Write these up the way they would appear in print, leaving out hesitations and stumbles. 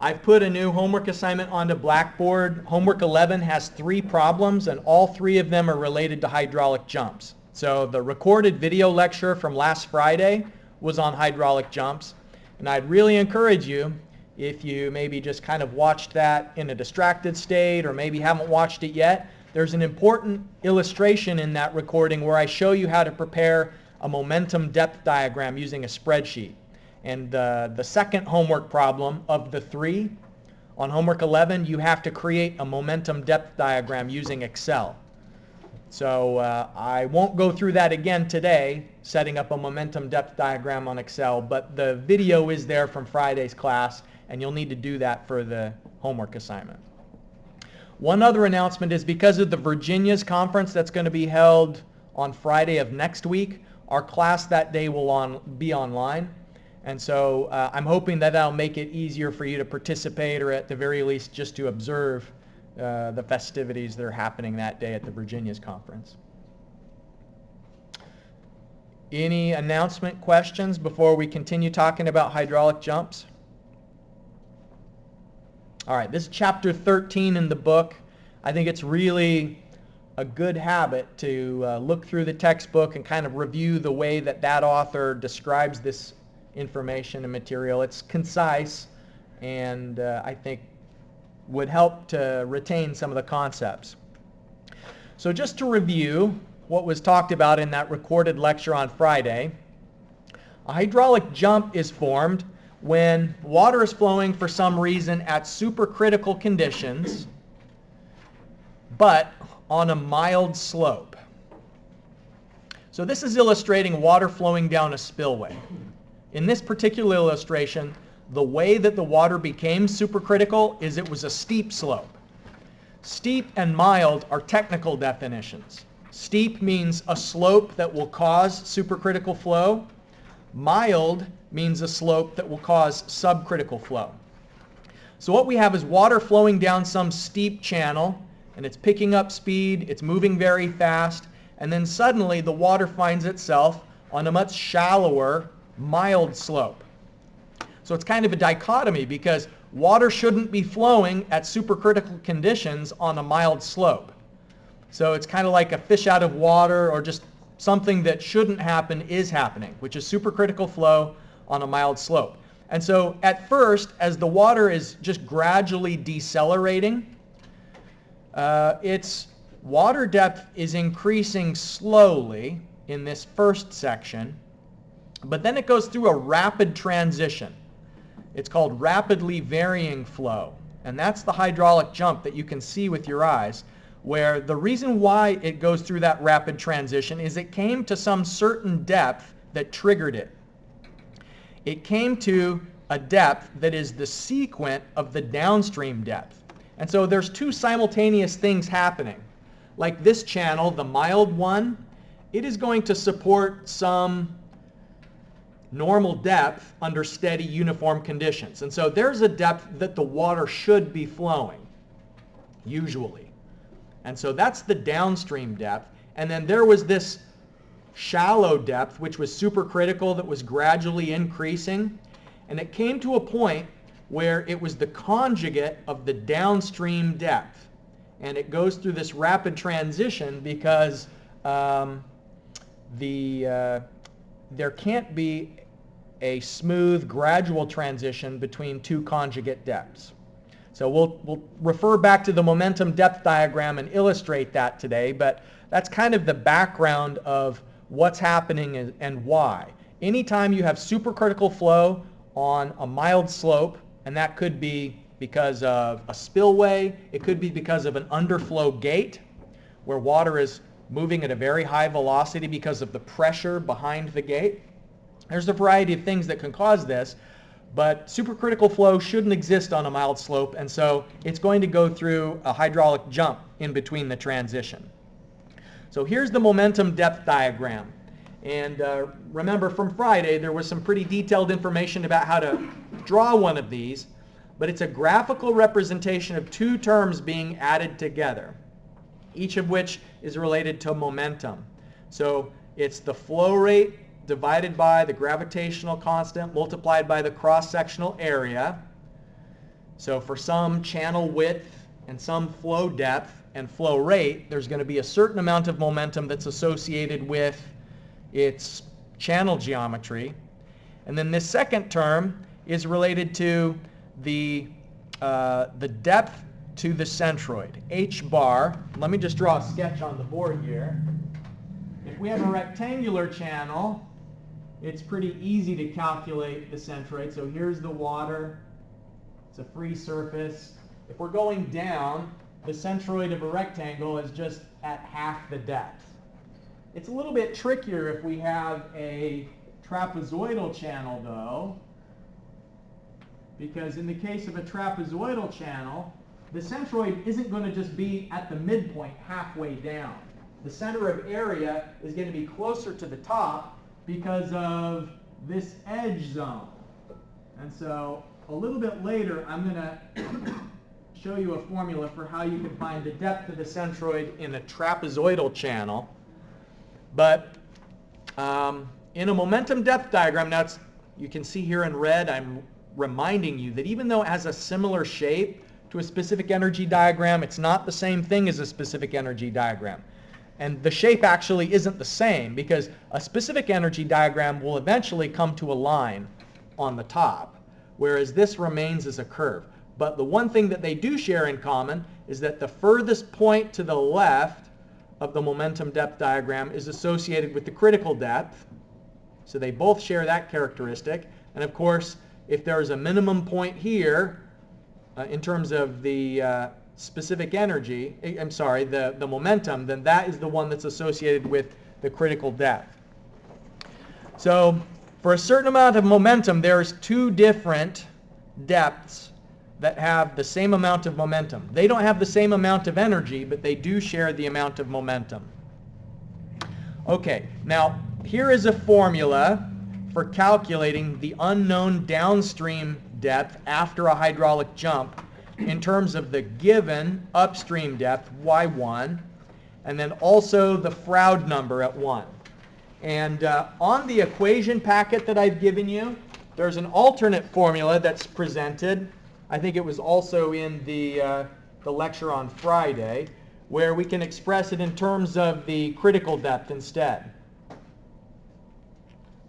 I've put a new homework assignment onto Blackboard. Homework 11 has 3 problems, and all 3 of them are related to hydraulic jumps. So the recorded video lecture from last Friday was on hydraulic jumps, and I'd really encourage you, if you maybe just kind of watched that in a distracted state or maybe haven't watched it yet, there's an important illustration in that recording where I show you how to prepare a momentum depth diagram using a spreadsheet. And the second homework problem of the 3, on homework 11, you have to create a momentum depth diagram using Excel. So I won't go through that again today, setting up a momentum depth diagram on Excel, but the video is there from Friday's class, and you'll need to do that for the homework assignment. One other announcement is because of the Virginia's conference that's going to be held on Friday of next week, our class that day will be online. And so I'm hoping that that'll make it easier for you to participate, or at the very least just to observe the festivities that are happening that day at the Virginia's conference. Any announcement questions before we continue talking about hydraulic jumps? All right, this is chapter 13 in the book. I think it's really a good habit to look through the textbook and kind of review the way that that author describes this information and material. It's concise, and I think would help to retain some of the concepts. So just to review what was talked about in that recorded lecture on Friday, a hydraulic jump is formed when water is flowing for some reason at supercritical conditions, but on a mild slope. So this is illustrating water flowing down a spillway. In this particular illustration, the way that the water became supercritical is it was a steep slope. Steep and mild are technical definitions. Steep means a slope that will cause supercritical flow. Mild means a slope that will cause subcritical flow. So what we have is water flowing down some steep channel, and it's picking up speed, it's moving very fast, and then suddenly the water finds itself on a much shallower, mild slope. So it's kind of a dichotomy, because water shouldn't be flowing at supercritical conditions on a mild slope. So it's kind of like a fish out of water, or just something that shouldn't happen is happening, which is supercritical flow on a mild slope. And so at first, as the water is just gradually decelerating, its water depth is increasing slowly in this first section, but then it goes through a rapid transition. It's called rapidly varying flow, and that's the hydraulic jump that you can see with your eyes, where the reason why it goes through that rapid transition is it came to some certain depth that triggered it. It came to a depth that is the sequent of the downstream depth. And so there's 2 simultaneous things happening. Like this channel, the mild one, it is going to support some normal depth under steady uniform conditions. And so there's a depth that the water should be flowing, usually. And so that's the downstream depth. And then there was this shallow depth, which was supercritical, that was gradually increasing. And it came to a point where it was the conjugate of the downstream depth. And it goes through this rapid transition because there can't be a smooth, gradual transition between 2 conjugate depths. So we'll refer back to the momentum depth diagram and illustrate that today, but that's kind of the background of what's happening and why. Anytime you have supercritical flow on a mild slope, and that could be because of a spillway, it could be because of an underflow gate, where water is moving at a very high velocity because of the pressure behind the gate. There's a variety of things that can cause this, but supercritical flow shouldn't exist on a mild slope, and so it's going to go through a hydraulic jump in between the transition. So here's the momentum depth diagram. And remember from Friday, there was some pretty detailed information about how to draw one of these, but it's a graphical representation of 2 terms being added together, each of which is related to momentum. So it's the flow rate divided by the gravitational constant multiplied by the cross-sectional area So for some channel width and some flow depth and flow rate, there's going to be a certain amount of momentum that's associated with its channel geometry. And then this second term is related to the depth to the centroid, h bar. Let me just draw a sketch on the board here. If we have a rectangular channel, it's pretty easy to calculate the centroid. So here's the water. It's a free surface. If we're going down, the centroid of a rectangle is just at half the depth. It's a little bit trickier if we have a trapezoidal channel, though, because in the case of a trapezoidal channel, the centroid isn't going to just be at the midpoint halfway down. The center of area is going to be closer to the top because of this edge zone. And so a little bit later, I'm going to show you a formula for how you can find the depth of the centroid in a trapezoidal channel. But in a momentum depth diagram, now you can see here in red, I'm reminding you that even though it has a similar shape to a specific energy diagram, it's not the same thing as a specific energy diagram. And the shape actually isn't the same, because a specific energy diagram will eventually come to a line on the top, whereas this remains as a curve. But the one thing that they do share in common is that the furthest point to the left of the momentum depth diagram is associated with the critical depth. So they both share that characteristic. And of course, if there's a minimum point here in terms of the specific energy, the momentum, then that is the one that's associated with the critical depth. So for a certain amount of momentum, there's two different depths that have the same amount of momentum. They don't have the same amount of energy, but they do share the amount of momentum. Okay, now here is a formula for calculating the unknown downstream depth after a hydraulic jump in terms of the given upstream depth, y1, and then also the Froude number at 1. And on the equation packet that I've given you, there's an alternate formula that's presented. I think it was also in the lecture on Friday, where we can express it in terms of the critical depth instead.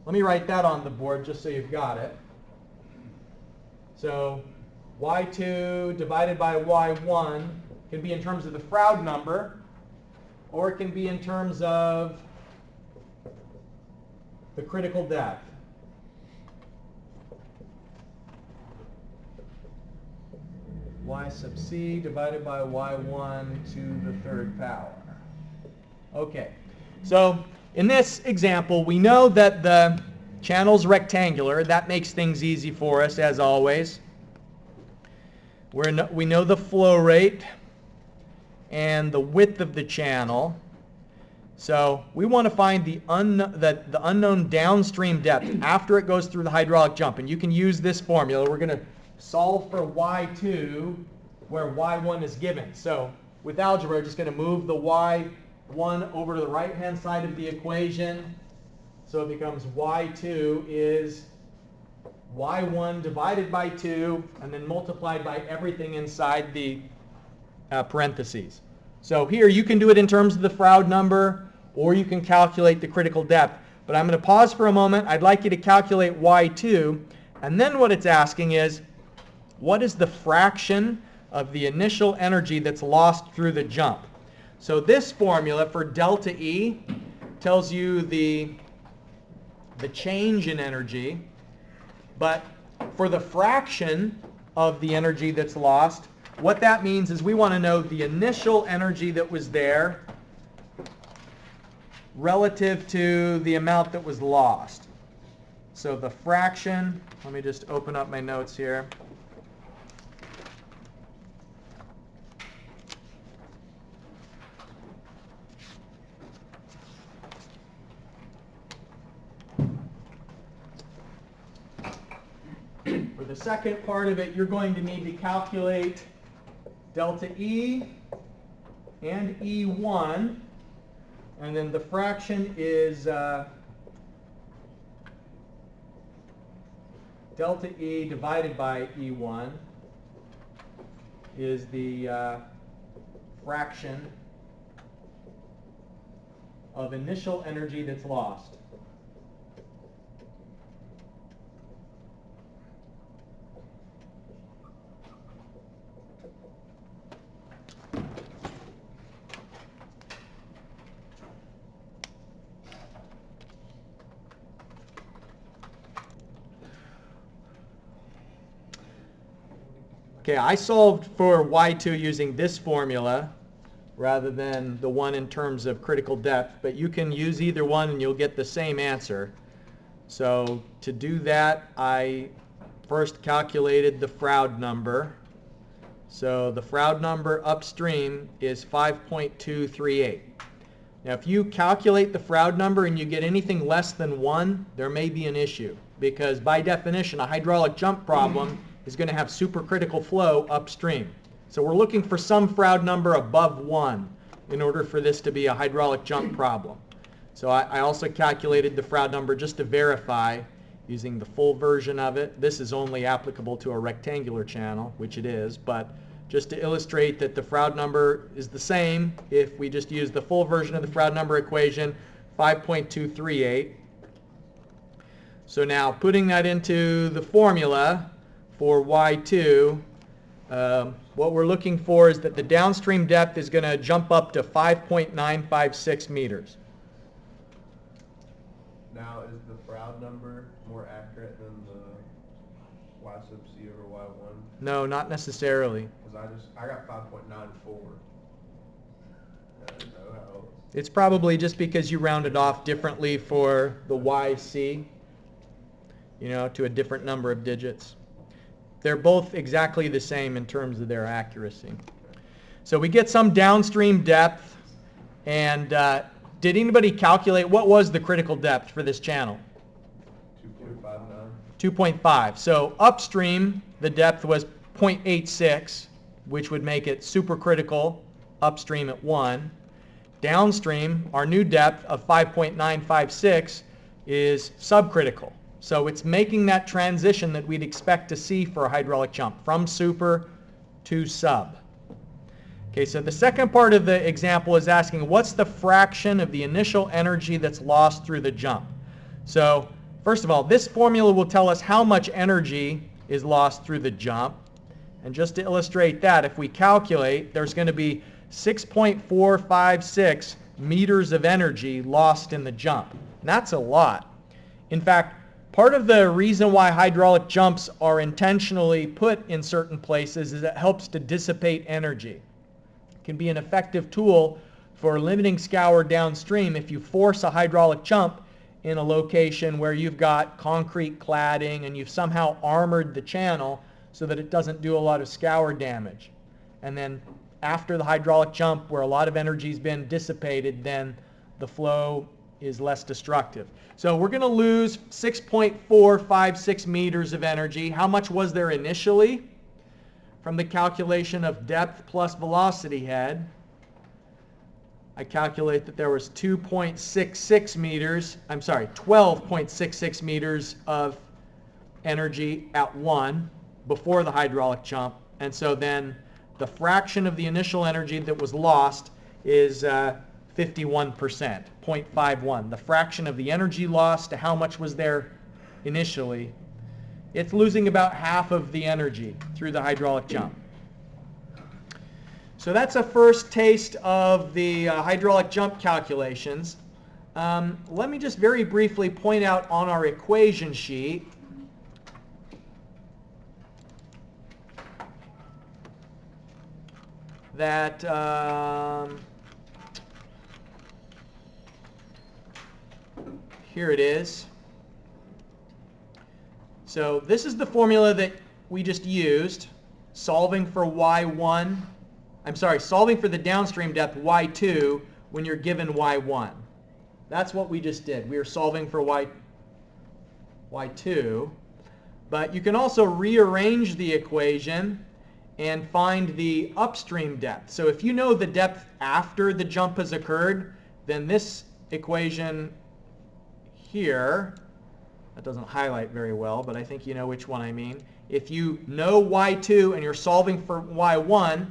Let me write that on the board just so you've got it. So y2 divided by y1 can be in terms of the Froude number, or it can be in terms of the critical depth. Y sub c divided by y1 to the third power. Okay, so in this example, we know that the channel's rectangular. That makes things easy for us, as always. We know the flow rate and the width of the channel. So we want to find the unknown downstream depth after it goes through the hydraulic jump. And you can use this formula. We're going to solve for y2 where y1 is given. So with algebra, we're just going to move the y1 over to the right-hand side of the equation. So it becomes y2 is y1 divided by 2 and then multiplied by everything inside the parentheses. So here you can do it in terms of the Froude number, or you can calculate the critical depth. But I'm going to pause for a moment. I'd like you to calculate y2, and then what it's asking is, what is the fraction of the initial energy that's lost through the jump? So this formula for delta E tells you the change in energy, but for the fraction of the energy that's lost, what that means is we want to know the initial energy that was there relative to the amount that was lost. So the fraction, let me just open up my notes here. For the second part of it, you're going to need to calculate delta E and E1, and then the fraction is delta E divided by E1. is the fraction of initial energy that's lost. Okay, I solved for y2 using this formula rather than the one in terms of critical depth, but you can use either one and you'll get the same answer. So to do that, I first calculated the Froude number. So the Froude number upstream is 5.238. Now if you calculate the Froude number and you get anything less than 1, there may be an issue, because by definition a hydraulic jump problem is going to have supercritical flow upstream. So we're looking for some Froude number above 1 in order for this to be a hydraulic jump problem. So I also calculated the Froude number just to verify using the full version of it. This is only applicable to a rectangular channel, which it is, but just to illustrate that the Froude number is the same if we just use the full version of the Froude number equation, 5.238. So now putting that into the formula for y2, what we're looking for is that the downstream depth is going to jump up to 5.956 meters. Now, is the Froude number more accurate than the y sub c over y1? No, not necessarily. Because I got 5.94. It's probably just because you rounded off differently for the YC, to a different number of digits. They're both exactly the same in terms of their accuracy. So we get some downstream depth, and did anybody calculate what was the critical depth for this channel? 2.59. 2.5. So upstream, the depth was 0.86, which would make it supercritical upstream at 1. Downstream, our new depth of 5.956 is subcritical. So it's making that transition that we'd expect to see for a hydraulic jump, from super to sub. Okay, so the second part of the example is asking what's the fraction of the initial energy that's lost through the jump. So first of all, this formula will tell us how much energy is lost through the jump. And just to illustrate that, if we calculate, there's going to be 6.456 meters of energy lost in the jump. And that's a lot. In fact, part of the reason why hydraulic jumps are intentionally put in certain places is it helps to dissipate energy. It can be an effective tool for limiting scour downstream if you force a hydraulic jump in a location where you've got concrete cladding and you've somehow armored the channel so that it doesn't do a lot of scour damage. And then after the hydraulic jump, where a lot of energy's been dissipated, then the flow is less destructive. So we're going to lose 6.456 meters of energy. How much was there initially? From the calculation of depth plus velocity head, I calculate that there was 12.66 meters of energy at 1 before the hydraulic jump. And so then the fraction of the initial energy that was lost is 51%, 0.51. The fraction of the energy lost to how much was there initially, it's losing about half of the energy through the hydraulic jump. So that's a first taste of the hydraulic jump calculations. Let me just very briefly point out on our equation sheet that here it is. So this is the formula that we just used, solving for solving for the downstream depth y2 when you're given y1. That's what we just did. We are solving for y2. But you can also rearrange the equation and find the upstream depth. So if you know the depth after the jump has occurred, then this equation here That doesn't highlight very well, but I think you know which one I mean. If you know y2 and you're solving for y1,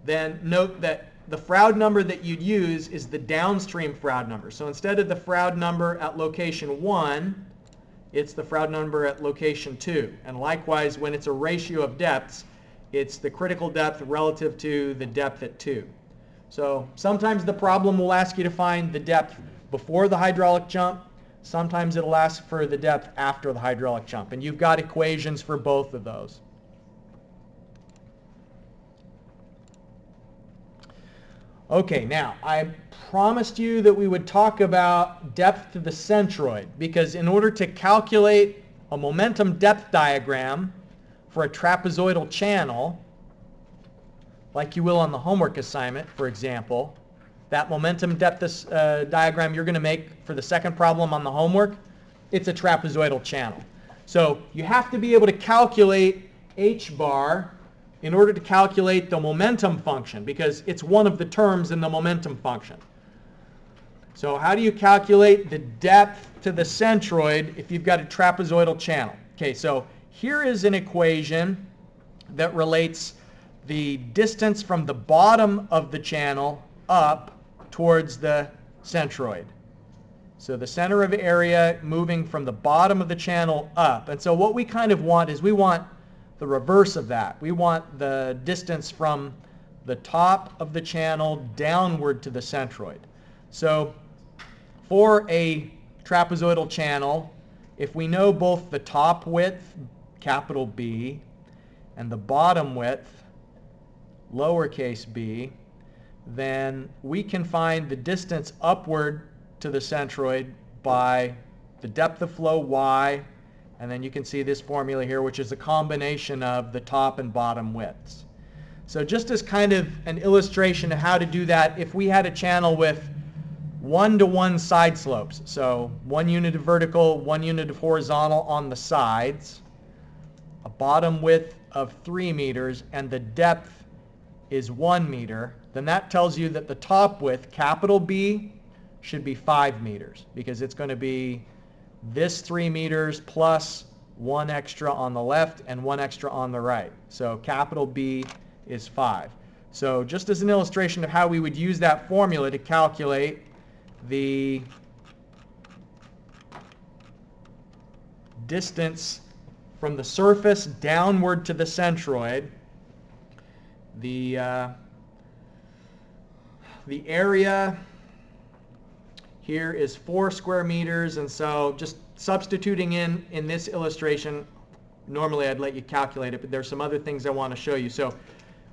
then note that the Froude number that you'd use is the downstream Froude number. So instead of the Froude number at location 1, it's the Froude number at location 2. And likewise, when it's a ratio of depths, it's the critical depth relative to the depth at 2. So sometimes the problem will ask you to find the depth before the hydraulic jump. Sometimes it'll ask for the depth after the hydraulic jump. And you've got equations for both of those. Okay, now I promised you that we would talk about depth to the centroid, because in order to calculate a momentum depth diagram for a trapezoidal channel, like you will on the homework assignment, for example, that momentum depth diagram you're going to make for the second problem on the homework, it's a trapezoidal channel. So you have to be able to calculate h bar in order to calculate the momentum function, because it's one of the terms in the momentum function. So how do you calculate the depth to the centroid if you've got a trapezoidal channel? Okay, so here is an equation that relates the distance from the bottom of the channel up towards the centroid. So the center of area moving from the bottom of the channel up. And so what we kind of want is we want the reverse of that. We want the distance from the top of the channel downward to the centroid. So for a trapezoidal channel, if we know both the top width, capital B, and the bottom width, lowercase b, then we can find the distance upward to the centroid by the depth of flow y, and then you can see this formula here, which is a combination of the top and bottom widths. So just as kind of an illustration of how to do that, if we had a channel with 1-to-1 side slopes, so 1 unit of vertical, 1 unit of horizontal on the sides, a bottom width of 3 meters, and the depth is 1 meter, then that tells you that the top width, capital B, should be 5 meters, because it's going to be this 3 meters plus 1 extra on the left and 1 extra on the right. So capital B is 5. So just as an illustration of how we would use that formula to calculate the distance from the surface downward to the centroid, the area here is 4 square meters, and so just substituting in this illustration, normally I'd let you calculate it, but there's some other things I want to show you. So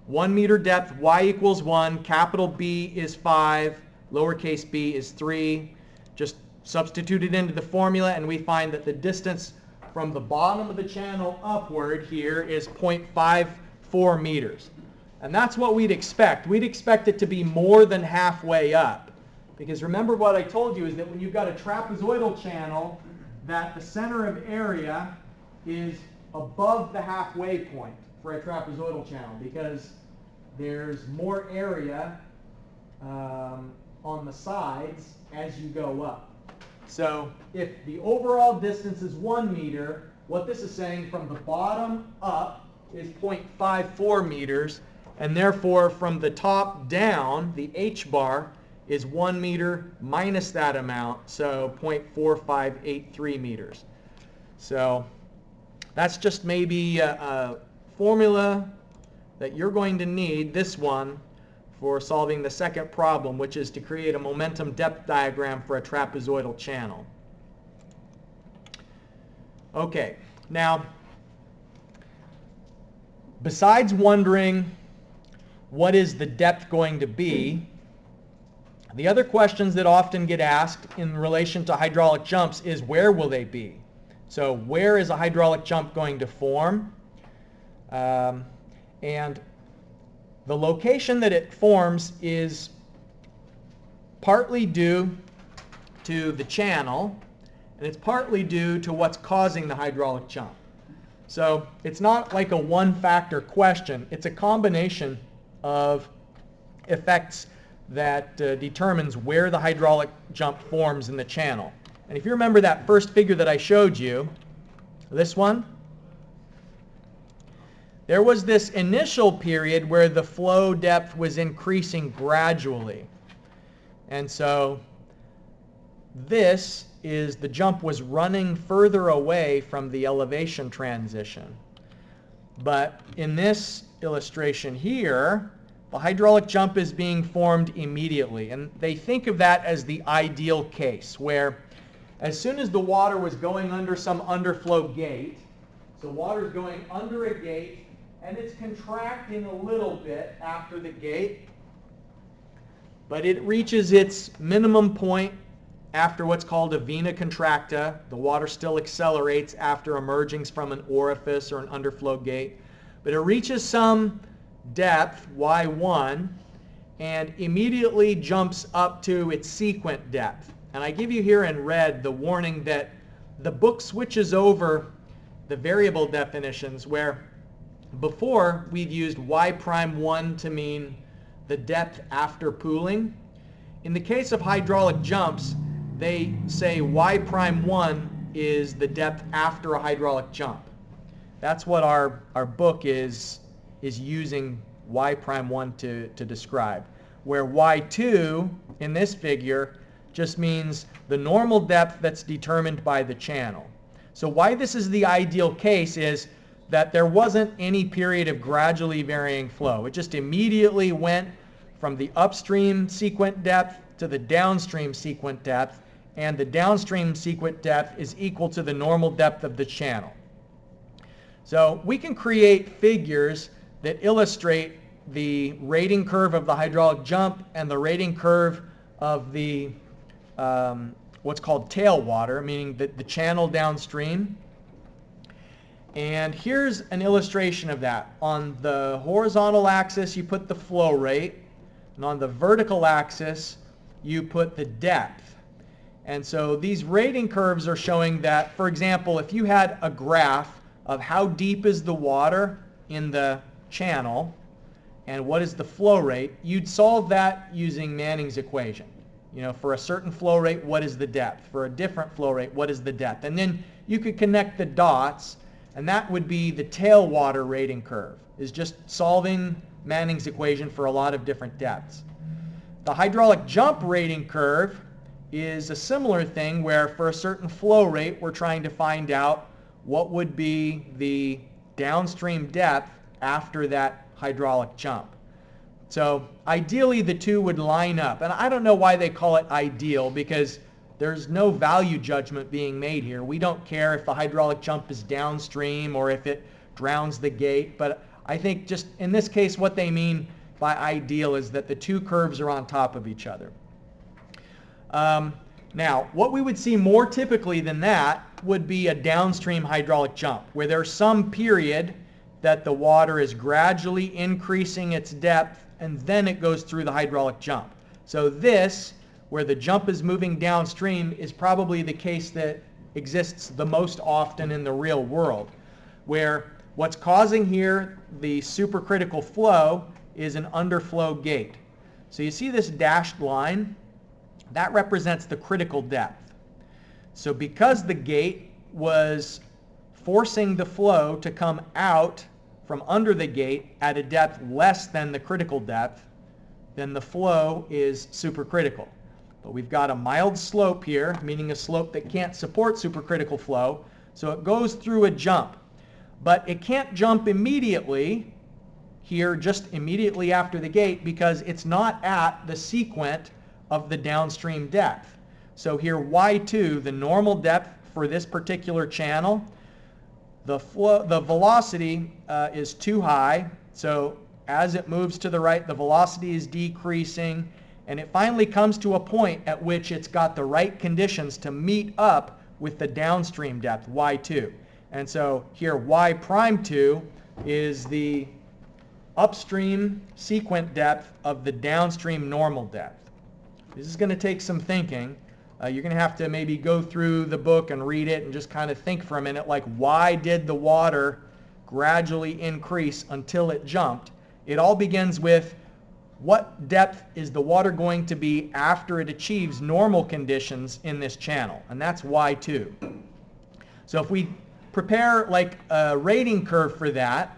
1 meter depth, y equals 1, capital B is 5, lowercase b is 3. Just substitute it into the formula, and we find that the distance from the bottom of the channel upward here is 0.54 meters. And that's what we'd expect. We'd expect it to be more than halfway up. Because remember what I told you is that when you've got a trapezoidal channel, that the center of area is above the halfway point for a trapezoidal channel, because there's more area on the sides as you go up. So if the overall distance is 1 meter, what this is saying from the bottom up is 0.54 meters, and therefore from the top down, the h bar is 1 meter minus that amount, so 0.4583 meters. So that's just maybe a formula that you're going to need, this one, for solving the second problem, which is to create a momentum depth diagram for a trapezoidal channel. Okay, now, besides wondering what is the depth going to be, the other questions that often get asked in relation to hydraulic jumps is where will they be? So where is a hydraulic jump going to form? And the location that it forms is partly due to the channel, and it's partly due to what's causing the hydraulic jump. So it's not like a one-factor question. It's a combination of effects that determines where the hydraulic jump forms in the channel. And if you remember that first figure that I showed you, this one, there was this initial period where the flow depth was increasing gradually. And so this is, the jump was running further away from the elevation transition. But in this illustration here, the hydraulic jump is being formed immediately. And they think of that as the ideal case, where as soon as the water was going under some underflow gate, so water's going under a gate, and it's contracting a little bit after the gate, but it reaches its minimum point after what's called a vena contracta. The water still accelerates after emerging from an orifice or an underflow gate, but it reaches some depth, y1, and immediately jumps up to its sequent depth. And I give you here in red the warning that the book switches over the variable definitions, where before we've used y'1 to mean the depth after pooling. In the case of hydraulic jumps, they say y'1 is the depth after a hydraulic jump. That's what our book is using y'1 to describe. Where y2 in this figure just means the normal depth that's determined by the channel. So why this is the ideal case is that there wasn't any period of gradually varying flow. It just immediately went from the upstream sequent depth to the downstream sequent depth, and the downstream sequent depth is equal to the normal depth of the channel. So we can create figures that illustrate the rating curve of the hydraulic jump and the rating curve of the what's called tailwater, meaning the channel downstream. And here's an illustration of that. On the horizontal axis, you put the flow rate, and on the vertical axis, you put the depth. And so these rating curves are showing that, for example, if you had a graph of how deep is the water in the channel and what is the flow rate, you'd solve that using Manning's equation. You know, for a certain flow rate, what is the depth? For a different flow rate, what is the depth? And then you could connect the dots, and that would be the tailwater rating curve, is just solving Manning's equation for a lot of different depths. The hydraulic jump rating curve is a similar thing, where for a certain flow rate, we're trying to find out what would be the downstream depth after that hydraulic jump. So ideally the two would line up. And I don't know why they call it ideal, because there's no value judgment being made here. We don't care if the hydraulic jump is downstream or if it drowns the gate. But I think just in this case what they mean by ideal is that the two curves are on top of each other. Now, what we would see more typically than that would be a downstream hydraulic jump, where there's some period that the water is gradually increasing its depth, and then it goes through the hydraulic jump. So this, where the jump is moving downstream, is probably the case that exists the most often in the real world, where what's causing here the supercritical flow is an underflow gate. So you see this dashed line? That represents the critical depth. So because the gate was forcing the flow to come out from under the gate at a depth less than the critical depth, then the flow is supercritical. But we've got a mild slope here, meaning a slope that can't support supercritical flow, so it goes through a jump. But it can't jump immediately here, just immediately after the gate, because it's not at the sequent of the downstream depth. So here y2, the normal depth for this particular channel, the velocity is too high, so as it moves to the right, the velocity is decreasing, and it finally comes to a point at which it's got the right conditions to meet up with the downstream depth, y2. And so here y'2 is the upstream sequent depth of the downstream normal depth. This is going to take some thinking. You're going to have to maybe go through the book and read it and just kind of think for a minute, like, why did the water gradually increase until it jumped? It all begins with what depth is the water going to be after it achieves normal conditions in this channel, and that's Y2. So if we prepare like a rating curve for that,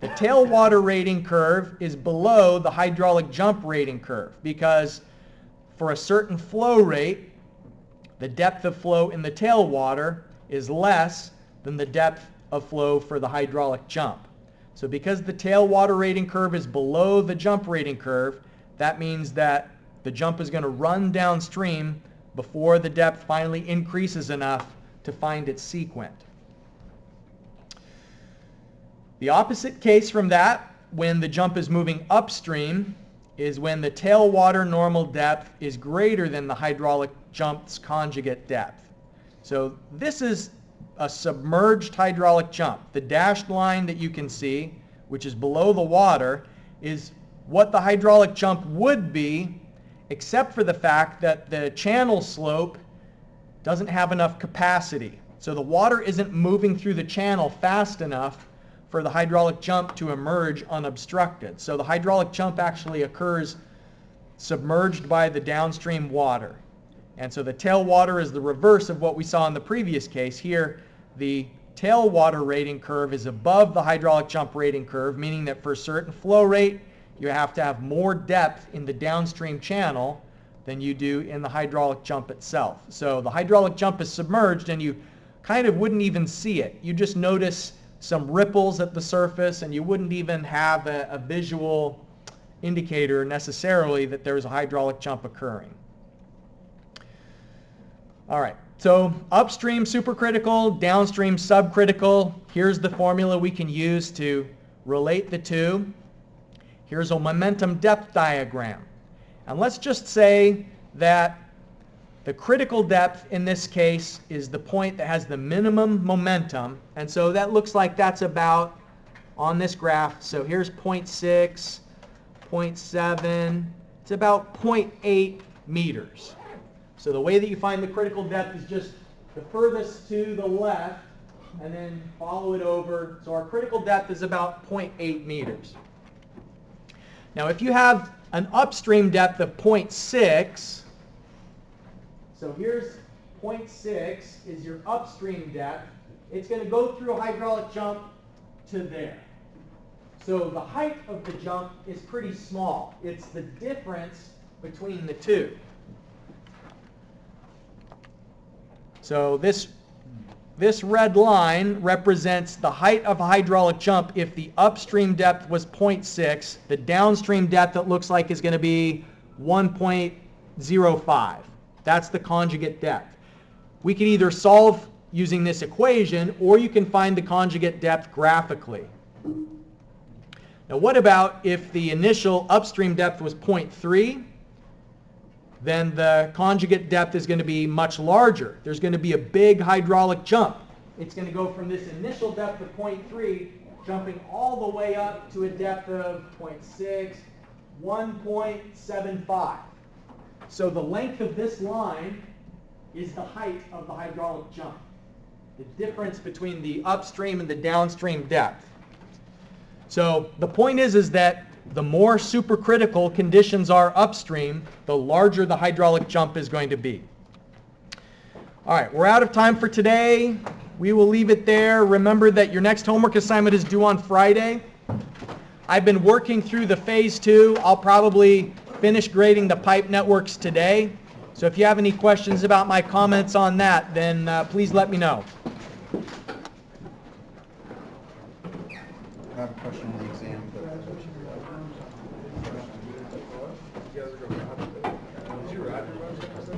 the tailwater rating curve is below the hydraulic jump rating curve, because for a certain flow rate, the depth of flow in the tailwater is less than the depth of flow for the hydraulic jump. So because the tailwater rating curve is below the jump rating curve, that means that the jump is going to run downstream before the depth finally increases enough to find its sequent. The opposite case from that, when the jump is moving upstream, is when the tailwater normal depth is greater than the hydraulic jump's conjugate depth. So this is a submerged hydraulic jump. The dashed line that you can see, which is below the water, is what the hydraulic jump would be, except for the fact that the channel slope doesn't have enough capacity. So the water isn't moving through the channel fast enough for the hydraulic jump to emerge unobstructed. So the hydraulic jump actually occurs submerged by the downstream water. And so the tailwater is the reverse of what we saw in the previous case. Here, the tailwater rating curve is above the hydraulic jump rating curve, meaning that for a certain flow rate, you have to have more depth in the downstream channel than you do in the hydraulic jump itself. So the hydraulic jump is submerged and you kind of wouldn't even see it. You just notice some ripples at the surface, and you wouldn't even have a visual indicator necessarily that there's a hydraulic jump occurring. All right, so upstream supercritical, downstream subcritical. Here's the formula we can use to relate the two. Here's a momentum depth diagram. And let's just say that the critical depth in this case is the point that has the minimum momentum. And so that looks like that's about on this graph. So here's 0.6, 0.7. It's about 0.8 meters. So the way that you find the critical depth is just the furthest to the left and then follow it over. So our critical depth is about 0.8 meters. Now if you have an upstream depth of 0.6, so here's 0.6 is your upstream depth. It's going to go through a hydraulic jump to there. So the height of the jump is pretty small. It's the difference between the two. So this red line represents the height of a hydraulic jump if the upstream depth was 0.6. The downstream depth, it looks like, is going to be 1.05. That's the conjugate depth. We can either solve using this equation, or you can find the conjugate depth graphically. Now what about if the initial upstream depth was 0.3? Then the conjugate depth is going to be much larger. There's going to be a big hydraulic jump. It's going to go from this initial depth of 0.3, jumping all the way up to a depth of 0.6, 1.75. So the length of this line is the height of the hydraulic jump. The difference between the upstream and the downstream depth. So the point is that the more supercritical conditions are upstream, the larger the hydraulic jump is going to be. All right, we're out of time for today. We will leave it there. Remember that your next homework assignment is due on Friday. I've been working through the phase 2. I'll probably finish grading the pipe networks today. So if you have any questions about my comments on that, then please let me know. I have a question on the exam.